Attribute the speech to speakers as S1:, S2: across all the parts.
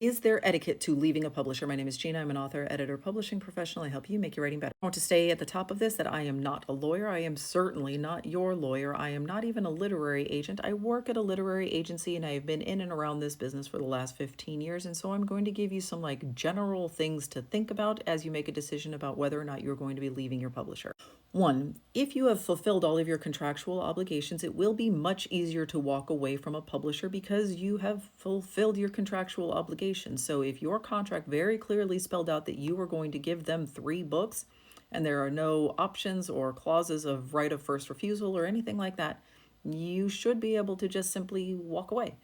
S1: Is there etiquette to leaving a publisher? My name is Gina. I'm an author, editor, publishing professional. I help you make your writing better. I want to say at the top of this that I am not a lawyer. I am certainly not your lawyer. I am not even a literary agent. I work at a literary agency and I have been in and around this business for the last 15 years. And so I'm going to give you some general things to think about as you make a decision about whether or not you're going to be leaving your publisher. One, if you have fulfilled all of your contractual obligations, it will be much easier to walk away from a publisher because you have fulfilled your contractual obligations. So if your contract very clearly spelled out that you were going to give them 3 books and there are no options or clauses of right of first refusal or anything like that, you should be able to just simply walk away.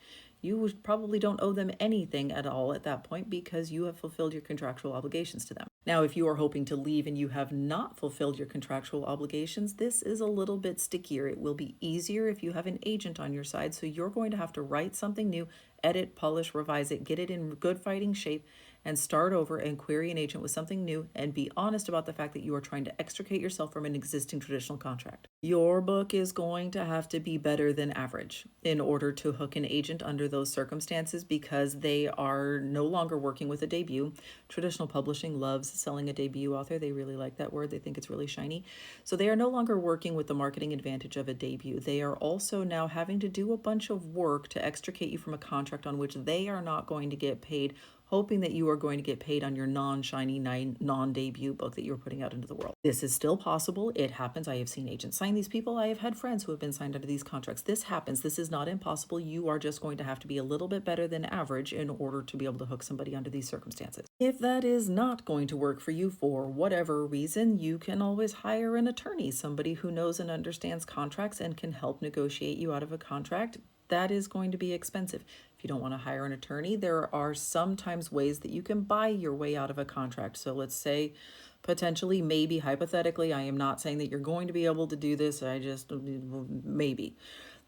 S1: You probably don't owe them anything at all at that point because you have fulfilled your contractual obligations to them. Now, if you are hoping to leave and you have not fulfilled your contractual obligations, this is a little bit stickier. It will be easier if you have an agent on your side. So you're going to have to write something new, edit, polish, revise it, get it in good fighting shape, and start over and query an agent with something new and be honest about the fact that you are trying to extricate yourself from an existing traditional contract. Your book is going to have to be better than average in order to hook an agent under those circumstances because they are no longer working with a debut. Traditional publishing loves selling a debut author. They really like that word. They think it's really shiny. So they are no longer working with the marketing advantage of a debut. They are also now having to do a bunch of work to extricate you from a contract on which they are not going to get paid, hoping that you are going to get paid on your non-shiny, non-debut book that you're putting out into the world. This is still possible. It happens. I have seen agents sign these people. I have had friends who have been signed under these contracts. This happens. This is not impossible. You are just going to have to be a little bit better than average in order to be able to hook somebody under these circumstances. If that is not going to work for you for whatever reason, you can always hire an attorney, somebody who knows and understands contracts and can help negotiate you out of a contract. That is going to be expensive. If you don't want to hire an attorney, there are sometimes ways that you can buy your way out of a contract. So let's say potentially, maybe, hypothetically, I am not saying that you're going to be able to do this. I just, maybe,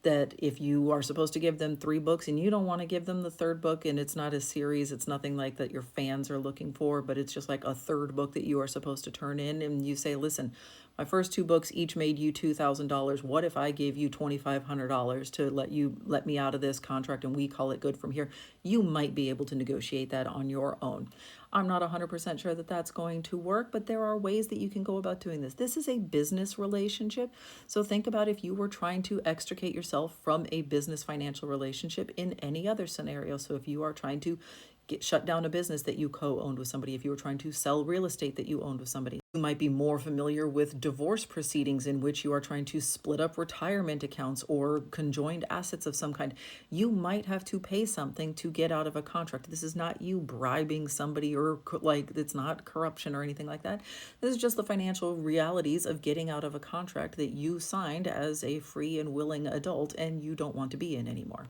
S1: that if you are supposed to give them 3 books and you don't want to give them the third book and it's not a series, it's nothing like that your fans are looking for, but it's just like a third book that you are supposed to turn in, and you say, listen, my first 2 books each made you $2,000. What if I gave you $2,500 to let me out of this contract and we call it good from here? You might be able to negotiate that on your own. I'm not 100% sure that that's going to work, but there are ways that you can go about doing this. This is a business relationship. So think about if you were trying to extricate yourself from a business financial relationship in any other scenario. So if you are trying to shut down a business that you co-owned with somebody, if you were trying to sell real estate that you owned with somebody. You might be more familiar with divorce proceedings in which you are trying to split up retirement accounts or conjoined assets of some kind. You might have to pay something to get out of a contract. This is not you bribing somebody or it's not corruption or anything like that. This is just the financial realities of getting out of a contract that you signed as a free and willing adult and you don't want to be in anymore.